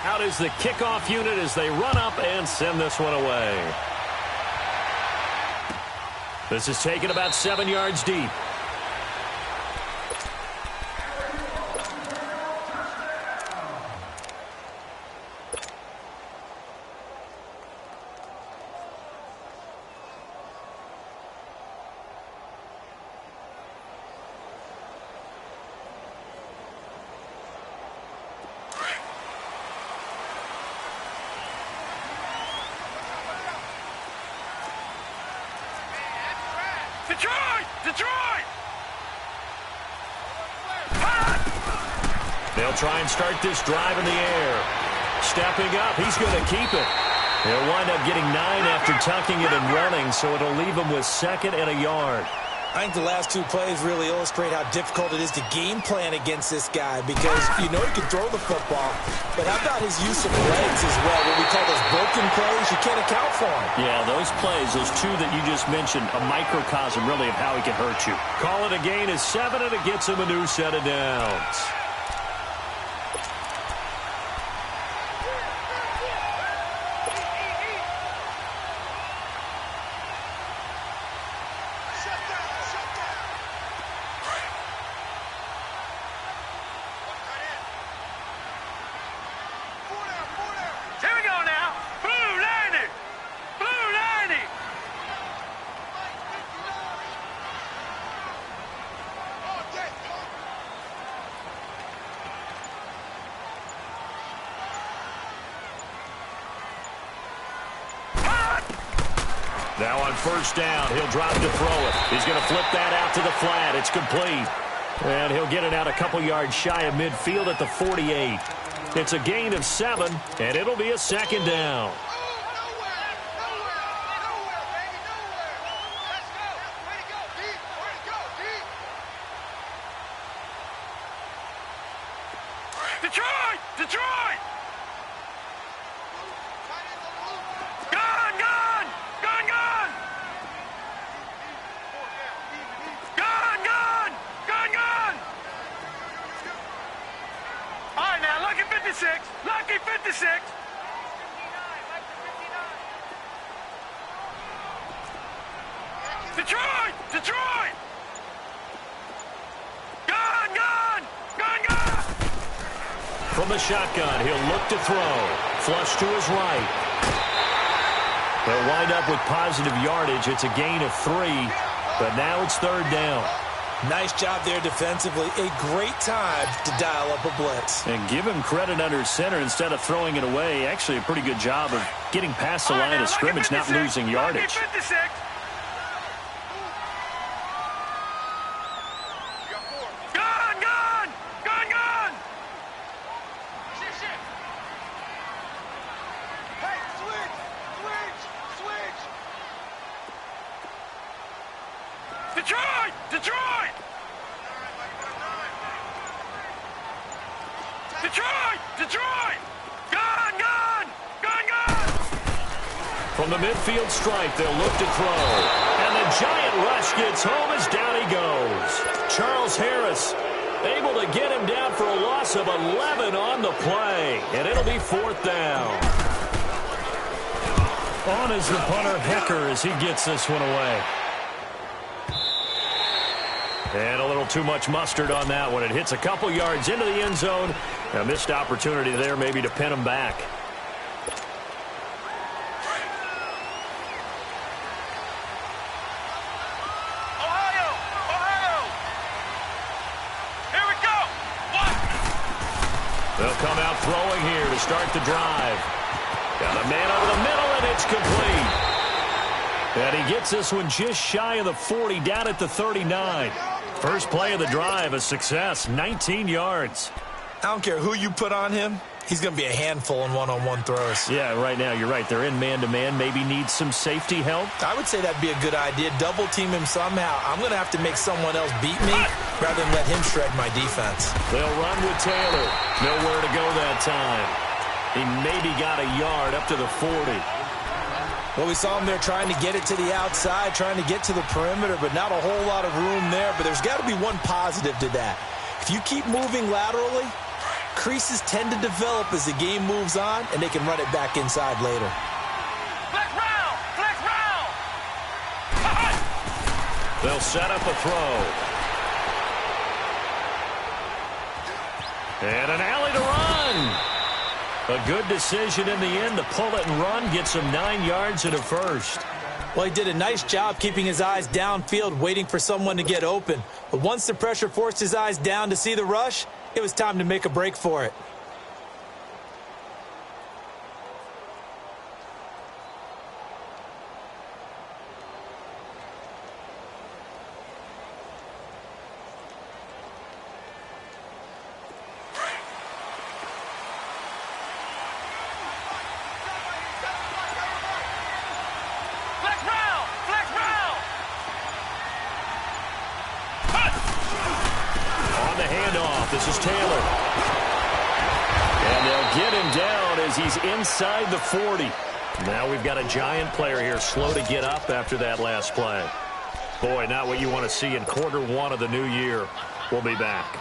Out is the kickoff unit as they run up and send this one away. This is taken about 7 yards deep. Detroit! They'll try and start this drive in the air. Stepping up, he's going to keep it. They'll wind up getting 9 after tucking it and running, so it'll leave them with 2nd and a yard. I think the last 2 plays really illustrate how difficult it is to game plan against this guy because you know he can throw the football, but how about his use of legs as well? What we call those broken plays, you can't account for them. Yeah, those plays, those 2 that you just mentioned, a microcosm really of how he can hurt you. Call it a gain of 7, and it gets him a new set of downs. Now on first down, he'll drop to throw it. He's going to flip that out to the flat. It's complete. And he'll get it out a couple yards shy of midfield at the 48. It's a gain of 7, and it'll be a 2nd down. Detroit! Detroit! Lucky 56. Detroit! Detroit! Gun! From the shotgun, he'll look to throw. Flush to his right. They'll wind up with positive yardage. It's a gain of 3, but now it's 3rd down. Nice job there defensively. A great time to dial up a blitz. And give him credit under center instead of throwing it away. Actually, a pretty good job of getting past the line of scrimmage, not losing yardage. Gun! Hey, switch! Detroit! Detroit! Gun! From the midfield stripe, they'll look to throw. And the giant rush gets home as down he goes. Charles Harris able to get him down for a loss of 11 on the play. And it'll be 4th down. On is the punter, Hecker, as he gets this one away. And a little too much mustard on that one. It hits a couple yards into the end zone. A missed opportunity there maybe to pin him back. Ohio! Here we go! What? They'll come out throwing here to start the drive. Got a man over the middle, and it's complete. And he gets this one just shy of the 40, down at the 39. First play of the drive, a success, 19 yards. I don't care who you put on him. He's going to be a handful in one-on-one throws. Yeah, right now, you're right. They're in man-to-man. Maybe need some safety help. I would say that'd be a good idea. Double-team him somehow. I'm going to have to make someone else beat me rather than let him shred my defense. They'll run with Taylor. Nowhere to go that time. He maybe got a yard up to the 40. Well, we saw him there trying to get it to the outside, trying to get to the perimeter, but not a whole lot of room there. But there's got to be one positive to that. If you keep moving laterally, creases tend to develop as the game moves on, and they can run it back inside later. Flex round! Flex round! They'll set up a throw. And an alley to run. A good decision in the end to pull it and run. Gets him 9 yards and a first. Well, he did a nice job keeping his eyes downfield, waiting for someone to get open. But once the pressure forced his eyes down to see the rush, it was time to make a break for it. This is Taylor. And they'll get him down as he's inside the 40. Now we've got a giant player here slow to get up after that last play. Boy, not what you want to see in quarter one of the new year. We'll be back.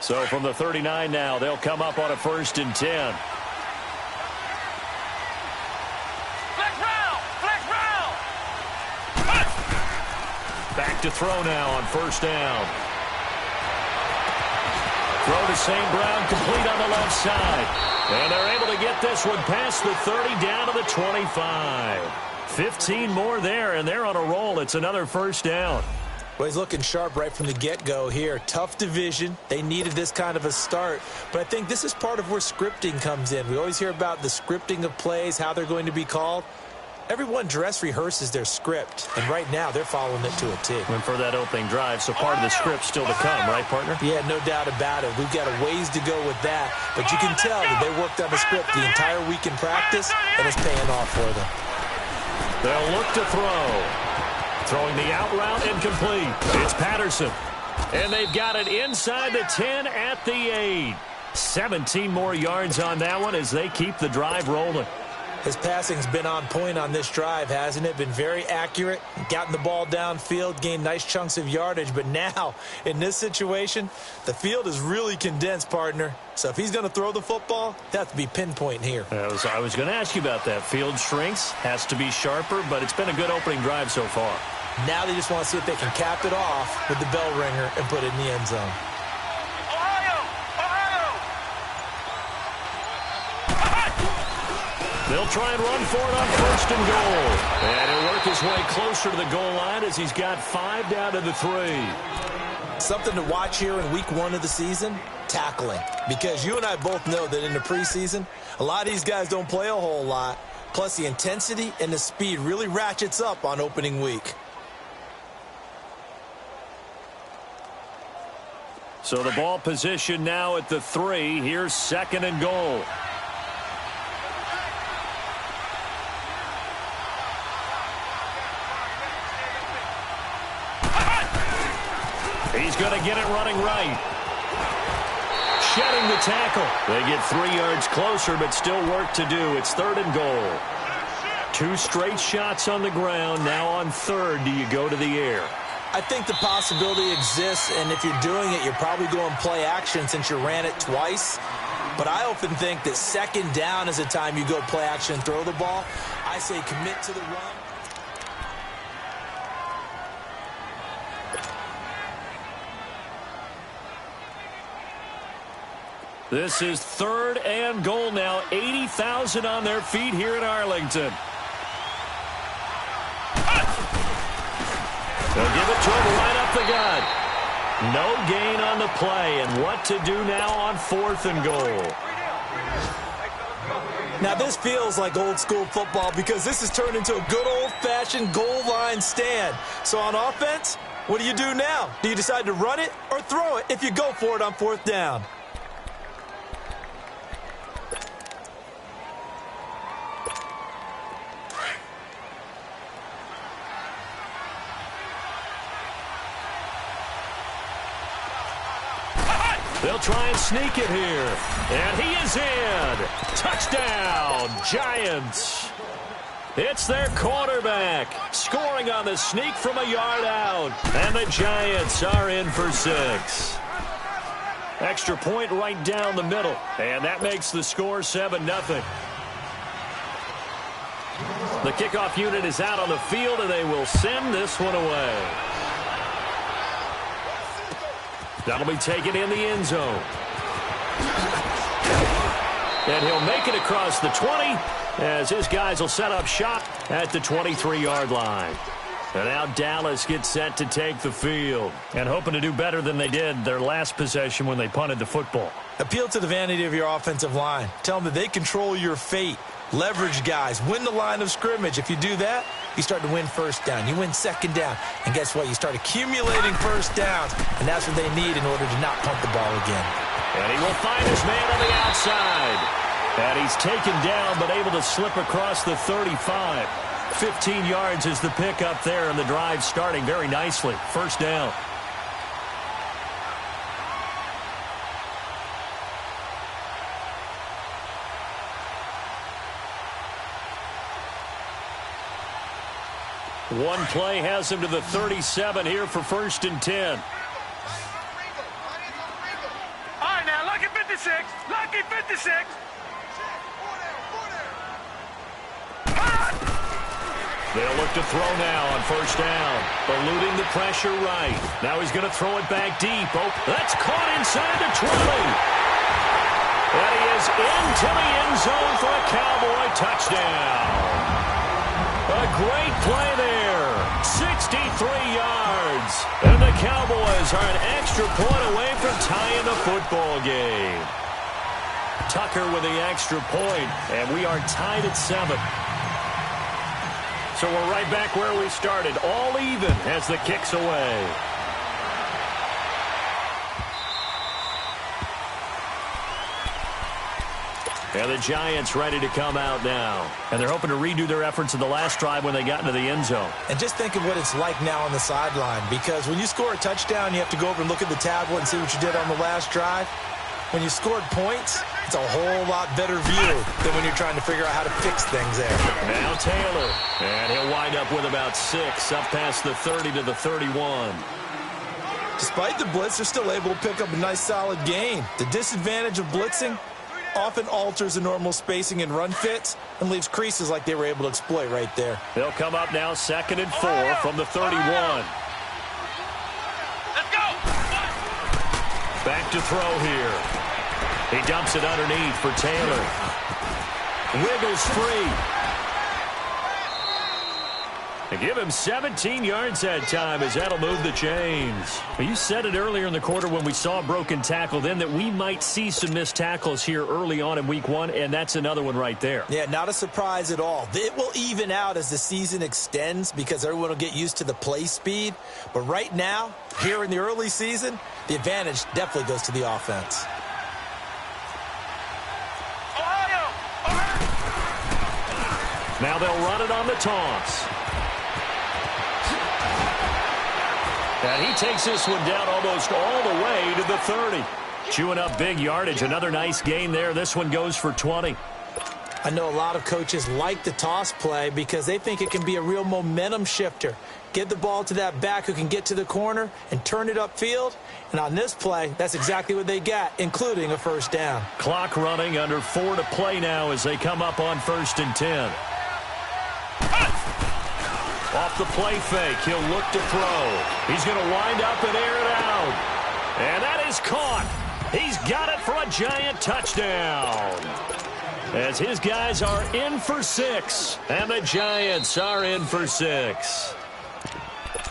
So from the 39 now, they'll come up on a 1st and 10. Back to throw now on 1st down. Throw to St. Brown, complete on the left side. And they're able to get this one past the 30, down to the 25. 15 more there, and they're on a roll. It's another 1st down. Well, he's looking sharp right from the get-go here. Tough division. They needed this kind of a start. But I think this is part of where scripting comes in. We always hear about the scripting of plays, how they're going to be called. Everyone dress rehearses their script, and right now they're following it to a T. Went for that opening drive, so part of the script still to come, right, partner? Yeah, no doubt about it. We've got a ways to go with that, but you can tell that they worked on the script the entire week in practice, and it's paying off for them. They'll look to throw. Throwing the out route incomplete. It's Patterson. And they've got it inside the 10 at the 8. 17 more yards on that one as they keep the drive rolling. His passing's been on point on this drive, hasn't it? Been very accurate, gotten the ball downfield, gained nice chunks of yardage. But now, in this situation, the field is really condensed, partner. So if he's going to throw the football, he'll have to be pinpoint here. I was going to ask you about that. Field shrinks, has to be sharper, but it's been a good opening drive so far. Now they just want to see if they can cap it off with the bell ringer and put it in the end zone. They'll try and run for it on 1st and goal. And he'll work his way closer to the goal line as he's got 5 down to the 3. Something to watch here in week 1 of the season, tackling. Because you and I both know that in the preseason, a lot of these guys don't play a whole lot. Plus the intensity and the speed really ratchets up on opening week. So the ball position now at the 3. Here's 2nd and goal. He's going to get it running right. Shedding the tackle. They get 3 yards closer, but still work to do. It's 3rd and goal. 2 straight shots on the ground. Now on 3rd, do you go to the air? I think the possibility exists, and if you're doing it, you're probably going play action since you ran it twice. But I often think that 2nd down is the time you go play action and throw the ball. I say commit to the run. This is 3rd and goal now. 80,000 on their feet here in Arlington. They'll give it to him right up the gut. No gain on the play. And what to do now on 4th and goal. Now this feels like old school football because this has turned into a good old-fashioned goal line stand. So on offense, what do you do now? Do you decide to run it or throw it if you go for it on 4th down? They'll try and sneak it here. And he is in. Touchdown, Giants. It's their quarterback scoring on the sneak from a yard out. And the Giants are in for 6. Extra point right down the middle. And that makes the score 7-0. The kickoff unit is out on the field, and they will send this one away. That'll be taken in the end zone. And he'll make it across the 20 as his guys will set up shop at the 23-yard line. And now Dallas gets set to take the field. And hoping to do better than they did their last possession when they punted the football. Appeal to the vanity of your offensive line. Tell them that they control your fate. Leverage guys. Win the line of scrimmage. If you do that, you start to win first down. You win second down. And guess what? You start accumulating first downs. And that's what they need in order to not punt the ball again. And he will find his man on the outside. And he's taken down but able to slip across the 35. 15 yards is the pick up there, and the drive starting very nicely. First down. One play has him to the 37 here for 1st and 10. All right, now, lucky 56. Lucky 56. They'll look to throw now on first down. Eluding the pressure right. Now he's going to throw it back deep. Oh, that's caught inside the 20. And he is into the end zone for a Cowboy touchdown. A great play there. 63 yards. And the Cowboys are an extra point away from tying the football game. Tucker with the extra point, and we are tied at 7. So we're right back where we started, all even as the kick's away. And the Giants ready to come out now. And they're hoping to redo their efforts in the last drive when they got into the end zone. And just think of what it's like now on the sideline, because when you score a touchdown, you have to go over and look at the tablet and see what you did on the last drive. When you scored points, it's a whole lot better view than when you're trying to figure out how to fix things there. Now Taylor. And he'll wind up with about 6 up past the 30 to the 31. Despite the blitz, they're still able to pick up a nice solid gain. The disadvantage of blitzing often alters the normal spacing and run fits and leaves creases like they were able to exploit right there. They'll come up now 2nd and 4 from the 31. Let's go. Back to throw here. He dumps it underneath for Taylor. Wiggles free. They give him 17 yards that time as that'll move the chains. Well, you said it earlier in the quarter when we saw a broken tackle then that we might see some missed tackles here early on in week 1, and that's another one right there. Yeah, not a surprise at all. It will even out as the season extends because everyone will get used to the play speed. But right now, here in the early season, the advantage definitely goes to the offense. Now they'll run it on the toss. And he takes this one down almost all the way to the 30. Chewing up big yardage. Another nice gain there. This one goes for 20. I know a lot of coaches like the toss play because they think it can be a real momentum shifter. Get the ball to that back who can get to the corner and turn it upfield. And on this play, that's exactly what they got, including a first down. Clock running, under 4 to play now as they come up on 1st and 10. Off the play fake, he'll look to throw. He's going to wind up and air it out. And that is caught. He's got it for a Giant touchdown. As his guys are in for 6. And the Giants are in for 6.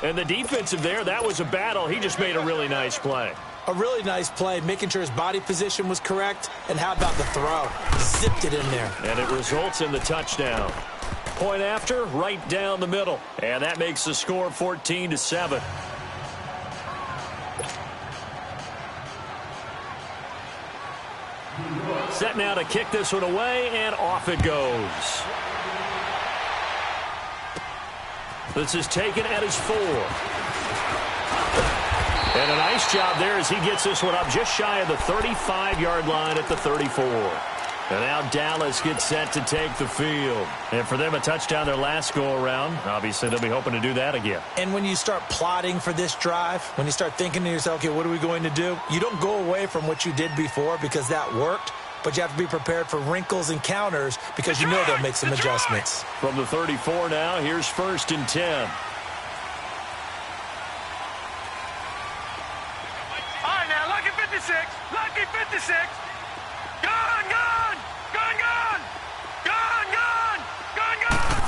And the defensive there, that was a battle. He just made a really nice play. A really nice play, making sure his body position was correct. And how about the throw? Zipped it in there. And it results in the touchdown. Point after, right down the middle. And that makes the score 14-7. Set now to kick this one away, and off it goes. This is taken at his 4. And a nice job there as he gets this one up just shy of the 35-yard line at the 34. And now Dallas gets set to take the field. And for them, a touchdown their last go-around. Obviously, they'll be hoping to do that again. And when you start plotting for this drive, when you start thinking to yourself, okay, what are we going to do? You don't go away from what you did before because that worked, but you have to be prepared for wrinkles and counters because you know they'll make some adjustments. From the 34 now, here's 1st and 10. All right, now, lucky 56. Lucky 56. Gone, gone, gone, gone, gone, gone, gone, gone.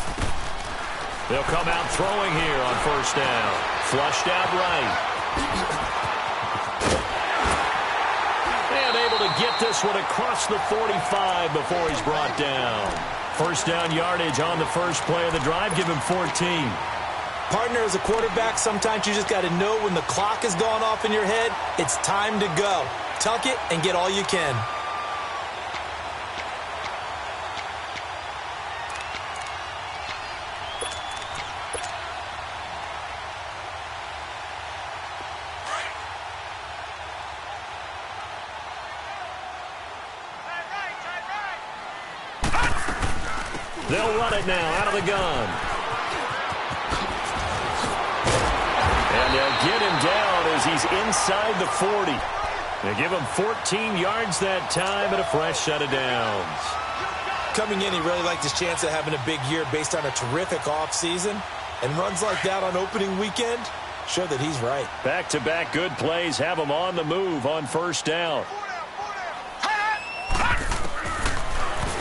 They'll come out throwing here on 1st down. Flushed out right. And able to get this one across the 45 before he's brought down. 1st down yardage on the first play of the drive. Give him 14. Partner, as a quarterback, sometimes you just got to know when the clock has gone off in your head, it's time to go. Tuck it and get all you can. They'll run it now out of the gun. And they'll get him down as he's inside the 40. They give him 14 yards that time and a fresh set of downs. Coming in, he really liked his chance of having a big year based on a terrific offseason. And runs like that on opening weekend show that he's right. Back-to-back good plays have him on the move on 1st down.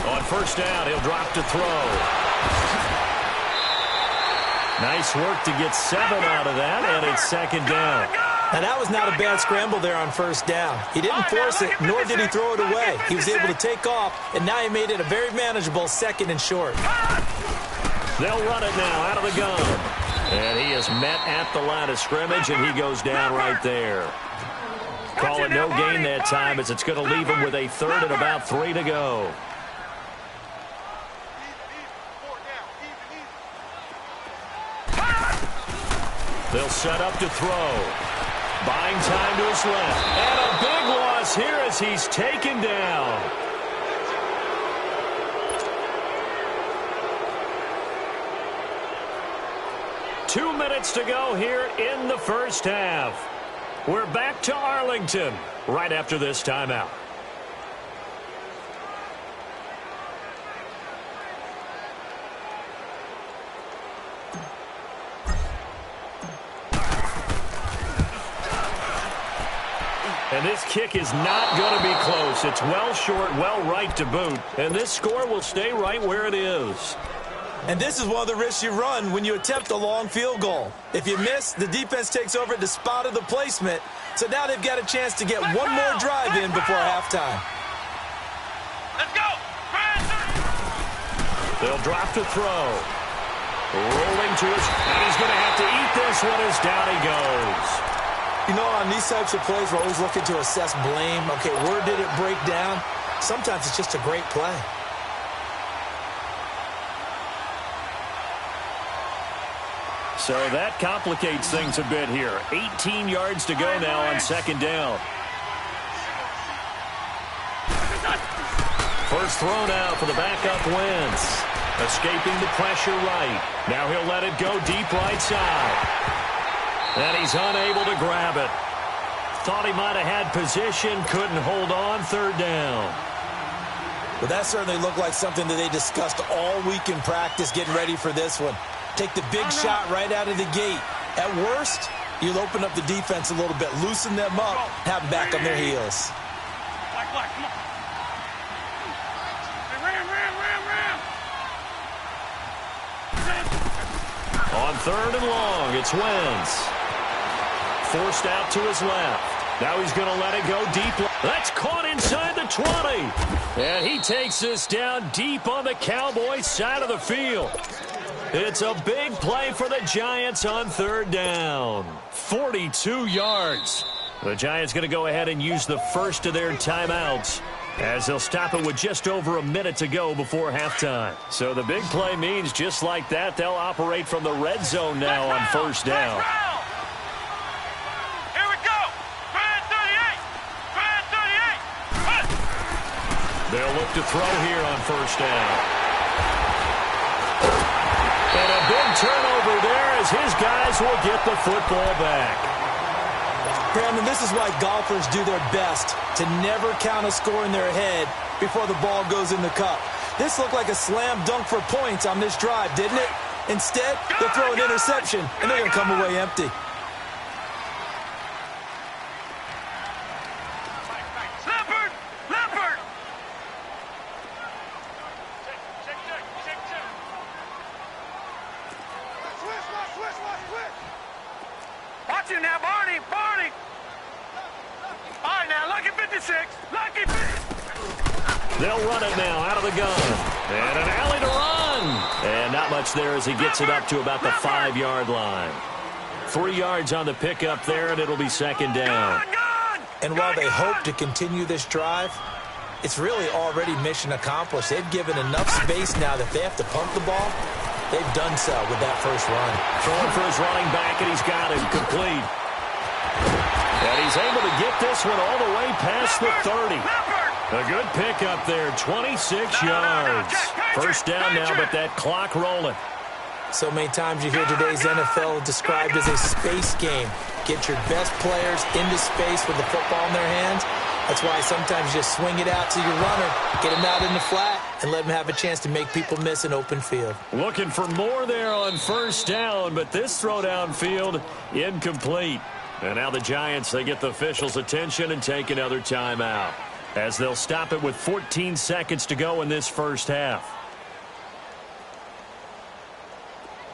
On 1st down, he'll drop to throw. Nice work to get 7 out of that, and it's 2nd down. And that was not a bad scramble there on 1st down. He didn't force it, nor did he throw it away. He was able to take off, and now he made it a very manageable 2nd and short. They'll run it now out of the gun. And he is met at the line of scrimmage, and he goes down right there. Call it no gain that time as it's going to leave him with a 3rd and about 3 to go. They'll set up to throw. Buying time to his left. And a big loss here as he's taken down. Two minutes to go here in the first half. We're back to Arlington right after this timeout. And this kick is not going to be close. It's well short, well right to boot. And this score will stay right where it is. And this is one of the risks you run when you attempt a long field goal. If you miss, the defense takes over at the spot of the placement. So now they've got a chance to get one more drive in before halftime. Let's go. They'll drop to throw. Rolling to his... And he's going to have to eat this one as down he goes. You know, on these types of plays, we're always looking to assess blame. Okay, where did it break down? Sometimes it's just a great play. So that complicates things a bit here. 18 yards to go now on 2nd down. First throw now for the backup Wentz. Escaping the pressure right. Now he'll let it go deep right side. And he's unable to grab it. Thought he might have had position, couldn't hold on. 3rd down. Well, that certainly looked like something that they discussed all week in practice getting ready for this one. Take the big shot right out of the gate. At worst, you'll open up the defense a little bit, loosen them up, have them back on their heels. Black, come on. Hey, ram. On 3rd and long, it's Wentz. Forced out to his left. Now he's going to let it go deep. That's caught inside the 20. And he takes this down deep on the Cowboys side of the field. It's a big play for the Giants on 3rd down. 42 yards. The Giants going to go ahead and use the first of their timeouts as they'll stop it with just over a minute to go before halftime. So the big play means just like that, they'll operate from the red zone now on 1st down. They'll look to throw here on first down. And a big turnover there as his guys will get the football back. Brandon, this is why golfers do their best to never count a score in their head before the ball goes in the cup. This looked like a slam dunk for points on this drive, didn't it? Instead, they'll throw an interception, and they're going to come away empty. Watch you now, Barney! Barney! All right, now, lucky 56. Lucky 50. They'll run it now out of the gun. And an alley to run. And not much there as he gets it up to about the 5-yard line. 3 yards on the pickup there, and it'll be second down. And while they hope to continue this drive, it's really already mission accomplished. They've given enough space now that they have to pump the ball. They've done so with that first run. Throwing for his running back, and he's got him complete. And he's able to get this one all the way past the 30. A good pickup there, 26 yards. First down now, but that clock rolling. So many times you hear today's NFL described as a space game. Get your best players into space with the football in their hands. That's why sometimes you just swing it out to your runner, get him out in the flat, and let him have a chance to make people miss an open field. Looking for more there on first down, but this throw downfield incomplete. And now the Giants, they get the officials' attention and take another timeout, as they'll stop it with 14 seconds to go in this first half.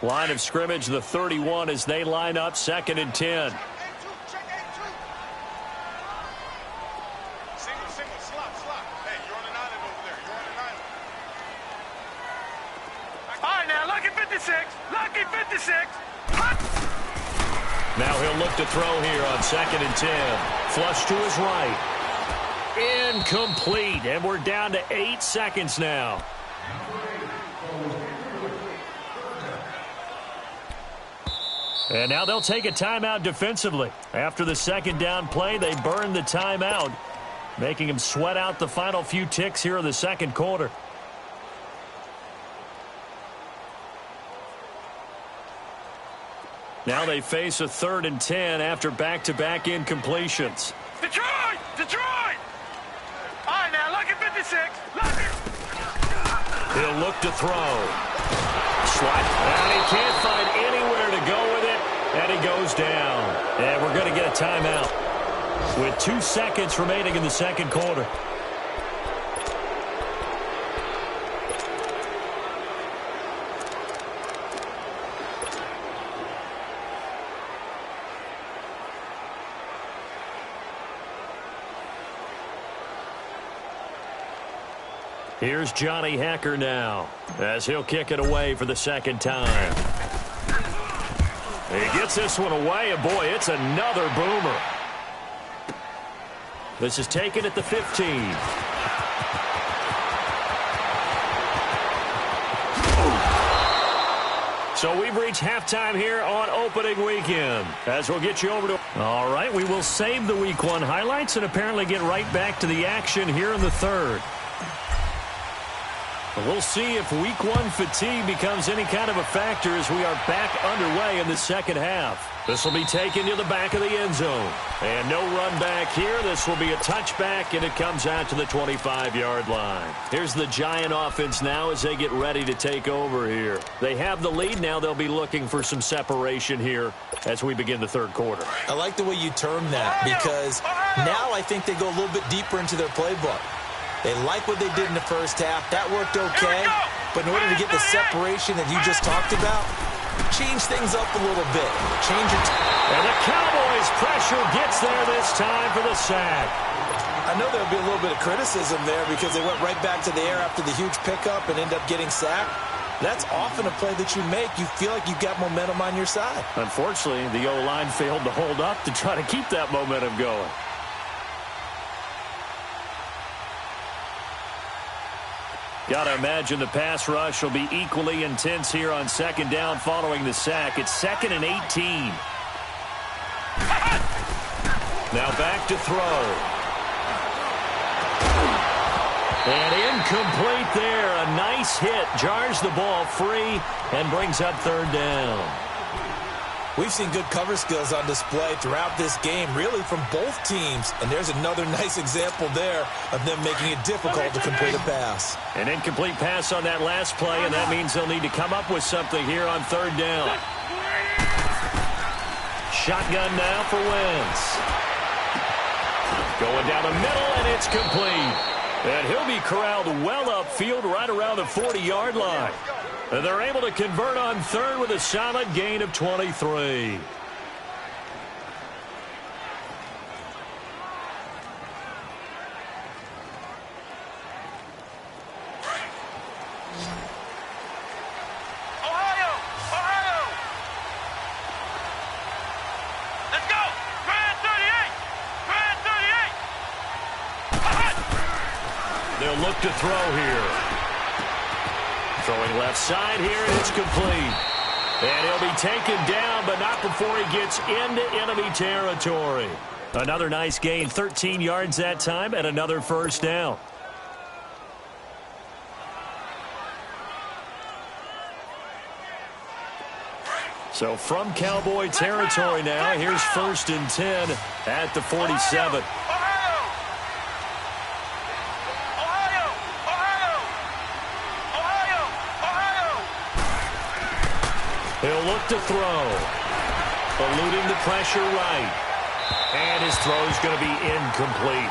Line of scrimmage, the 31, as they line up, 2nd and 10. Lucky 56. Now he'll look to throw here on 2nd and 10. Flush to his right. Incomplete. And we're down to 8 seconds now. And now they'll take a timeout defensively. After the second down play, they burn the timeout, making them sweat out the final few ticks here in the second quarter. Now they face a 3rd and 10 after back-to-back incompletions. Detroit! Detroit! All right, now, lucky 56. Lucky. He'll look to throw. Slide. And he can't find anywhere to go with it, and he goes down. And we're going to get a timeout with 2 seconds remaining in the second quarter. Here's Johnny Hacker now, as he'll kick it away for the second time. He gets this one away, and boy, it's another boomer. This is taken at the 15. So we've reached halftime here on opening weekend, as we'll get you over to... All right, we will save the Week 1 highlights and apparently get right back to the action here in the third. We'll see if Week 1 fatigue becomes any kind of a factor as we are back underway in the second half. This will be taken to the back of the end zone. And no run back here. This will be a touchback, and it comes out to the 25-yard line. Here's the Giant offense now as they get ready to take over here. They have the lead. Now they'll be looking for some separation here as we begin the third quarter. I like the way you term that, because now I think they go a little bit deeper into their playbook. They like what they did in the first half. That worked okay. But in order to get the separation that you just talked about, change things up a little bit. Change your... And the Cowboys' pressure gets there this time for the sack. I know there'll be a little bit of criticism there because they went right back to the air after the huge pickup and end up getting sacked. That's often a play that you make. You feel like you've got momentum on your side. Unfortunately, the O-line failed to hold up to try to keep that momentum going. Got to imagine the pass rush will be equally intense here on second down following the sack. It's 2nd and 18. Now back to throw. And incomplete there. A nice hit. Jars the ball free and brings up third down. We've seen good cover skills on display throughout this game, really from both teams. And there's another nice example there of them making it difficult to complete a pass. An incomplete pass on that last play, and that means they'll need to come up with something here on third down. Shotgun now for Wentz. Going down the middle, and it's complete. And he'll be corralled well upfield right around the 40-yard line. And they're able to convert on third with a solid gain of 23. Ohio! Ohio! Let's go! Grand 38! Grand 38! They'll look to throw here. Throwing left side here, and it's complete. And he'll be taken down, but not before he gets into enemy territory. Another nice gain, 13 yards that time, and another first down. So from Cowboy territory now, here's 1st and 10 at the 47. He'll look to throw. Eluding the pressure right. And his throw's going to be incomplete.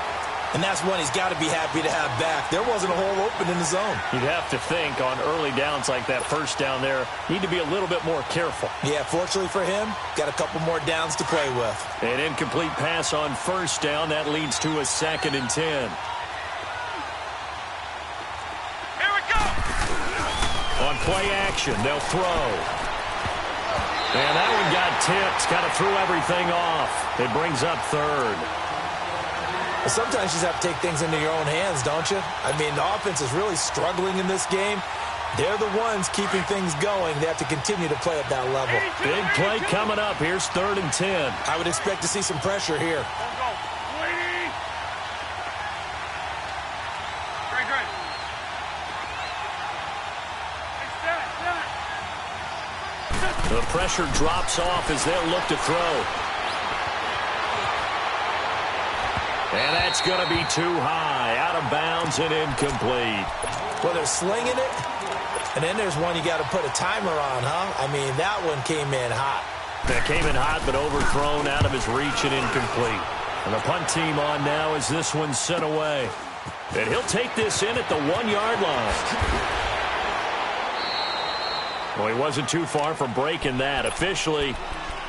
And that's one he's got to be happy to have back. There wasn't a hole open in the zone. You'd have to think on early downs like that first down there, need to be a little bit more careful. Yeah, fortunately for him, got a couple more downs to play with. An incomplete pass on first down. That leads to a 2nd and 10. Here we go! On play action, they'll throw. And that one got tipped. Kind of threw everything off. It brings up third. Well, sometimes you just have to take things into your own hands, don't you? I mean, the offense is really struggling in this game. They're the ones keeping things going. They have to continue to play at that level. Big play coming up. Here's 3rd and 10. I would expect to see some pressure here. The pressure drops off as they'll look to throw. And that's going to be too high. Out of bounds and incomplete. Well, they're slinging it. And then there's one you got to put a timer on, huh? I mean, that one came in hot. That came in hot, but overthrown, out of his reach and incomplete. And the punt team on now as this one's sent away. And he'll take this in at the 1-yard line. Well, he wasn't too far from breaking that. Officially,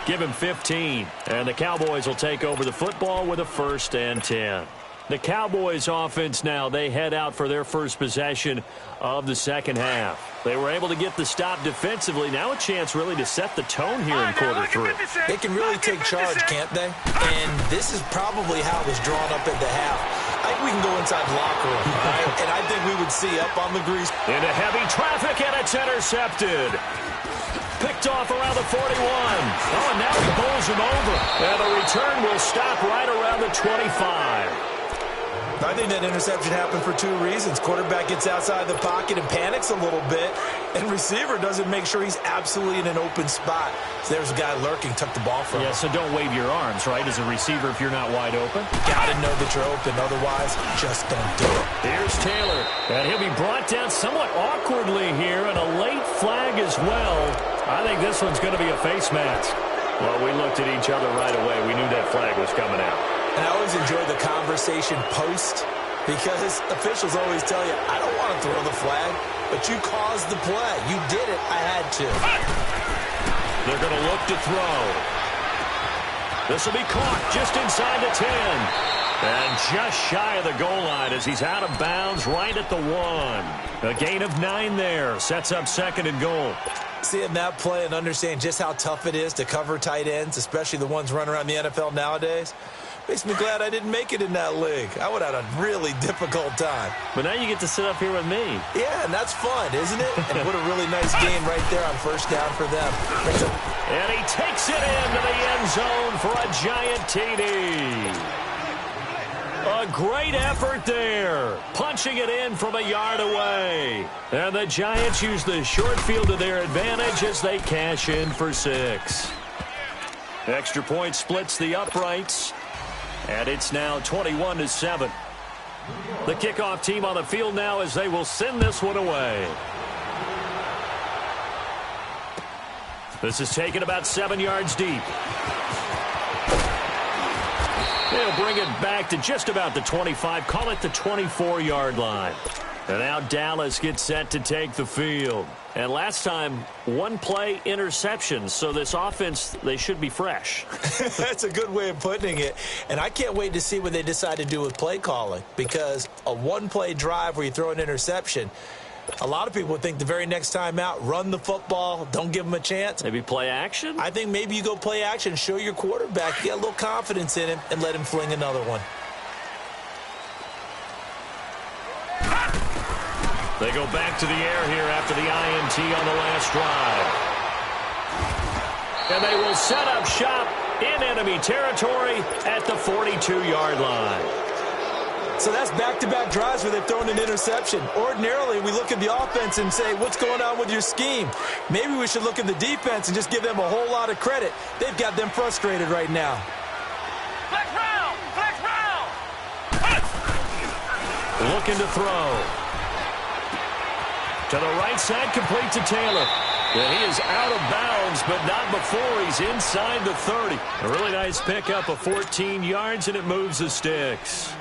give him 15. And the Cowboys will take over the football with a 1st and 10. The Cowboys offense now, they head out for their first possession of the second half. They were able to get the stop defensively. Now a chance really to set the tone here in quarter 3. They can really take charge, can't they? And this is probably how it was drawn up at the half. I think we can go inside the locker room, right? And I think we would see up on the grease. Into heavy traffic, and it's intercepted. Picked off around the 41. Oh, and now he bowls him over. And the return will stop right around the 25. I think that interception happened for 2 reasons. Quarterback gets outside the pocket and panics a little bit, and receiver doesn't make sure he's absolutely in an open spot. So there's a guy lurking, took the ball from him. Yeah, so don't wave your arms, right, as a receiver if you're not wide open. Got to know that you're open, otherwise just don't do it. Here's Taylor, and he'll be brought down somewhat awkwardly here, and a late flag as well. I think this one's going to be a face mask. Well, we looked at each other right away. We knew that flag was coming out. And I always enjoy the conversation post because officials always tell you, I don't want to throw the flag, but you caused the play. You did it. I had to. They're going to look to throw. This will be caught just inside the 10. And just shy of the goal line as he's out of bounds right at the 1. A gain of 9 there. Sets up 2nd and goal. Seeing that play and understand just how tough it is to cover tight ends, especially the ones running around the NFL nowadays, makes me glad I didn't make it in that league. I would have had a really difficult time. But now you get to sit up here with me. Yeah, and that's fun, isn't it? And what a really nice game right there on first down for them. And he takes it into the end zone for a giant TD. A great effort there. Punching it in from a yard away. And the Giants use the short field to their advantage as they cash in for 6. Extra point splits the uprights. And it's now 21-7. The kickoff team on the field now as they will send this one away. This is taken about 7 yards deep. They'll bring it back to just about the 25. Call it the 24-yard line. And now Dallas gets set to take the field. And last time, one play interception. So this offense, they should be fresh. That's a good way of putting it. And I can't wait to see what they decide to do with play calling. Because a one-play drive where you throw an interception, a lot of people would think the very next time out, run the football, don't give them a chance. Maybe play action? I think maybe you go play action, show your quarterback, get a little confidence in him, and let him fling another one. They go back to the air here after the INT on the last drive. And they will set up shop in enemy territory at the 42-yard line. So that's back-to-back drives where they've thrown an interception. Ordinarily, we look at the offense and say, what's going on with your scheme? Maybe we should look at the defense and just give them a whole lot of credit. They've got them frustrated right now. Flex round! Flex round! Looking to throw. To the right side, complete to Taylor. And he is out of bounds, but not before he's inside the 30. A really nice pickup of 14 yards, and it moves the sticks.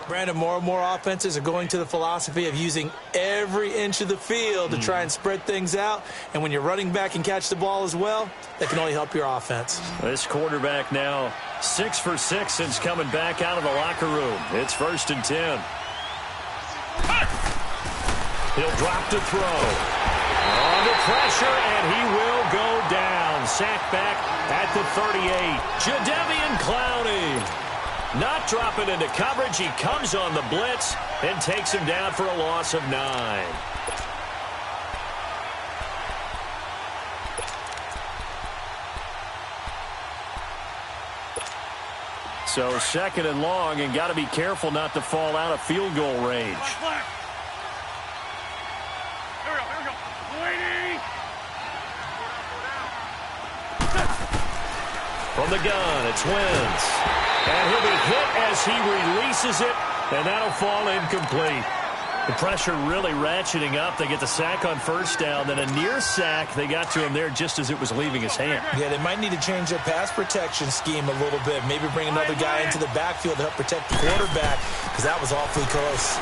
Brandon, more and more offenses are going to the philosophy of using every inch of the field to try and spread things out. And when you're running back and catch the ball as well, that can only help your offense. This quarterback now 6 for 6 since coming back out of the locker room. It's 1st and 10. He'll drop to throw. Under pressure, and he will go down. Sacked back at the 38. Jadeveon Clowney. Not dropping into coverage. He comes on the blitz and takes him down for a loss of 9. So 2nd and long, and got to be careful not to fall out of field goal range. From the gun, it's Wentz. And he'll be hit as he releases it, and that'll fall incomplete. The pressure really ratcheting up. They get the sack on 1st down, then a near sack. They got to him there just as it was leaving his hand. Yeah, they might need to change their pass protection scheme a little bit. Maybe bring another guy into the backfield to help protect the quarterback, because that was awfully close.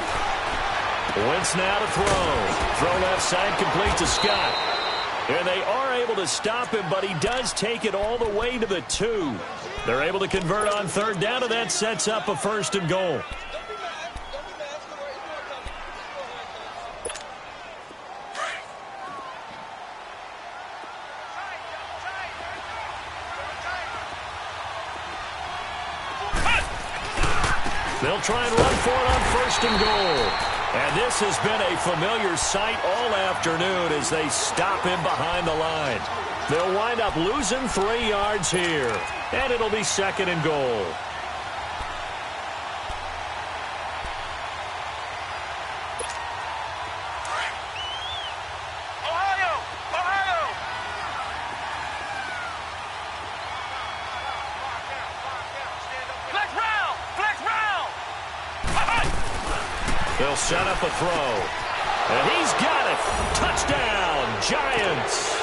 Wentz now to throw. Throw left side, complete to Scott. And they are able to stop him, but he does take it all the way to the 2. They're able to convert on 3rd down, and that sets up a 1st and goal. They'll try and run for it on 1st and goal. And this has been a familiar sight all afternoon as they stop him behind the line. They'll wind up losing 3 yards here. And it'll be 2nd and goal. Ohio! Ohio! Flex round! Flex round! They'll set up a throw. And he's got it. Touchdown, Giants.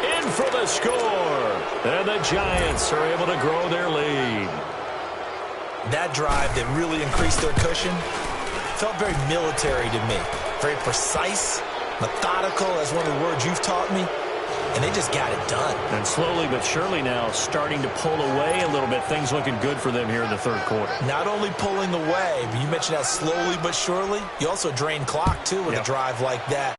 In for the score. And the Giants are able to grow their lead. That drive that really increased their cushion felt very military to me. Very precise, methodical, as one of the words you've taught me. And they just got it done. And slowly but surely now starting to pull away a little bit. Things looking good for them here in the 3rd quarter. Not only pulling away, but you mentioned that slowly but surely. You also drain clock, too, with a drive like that.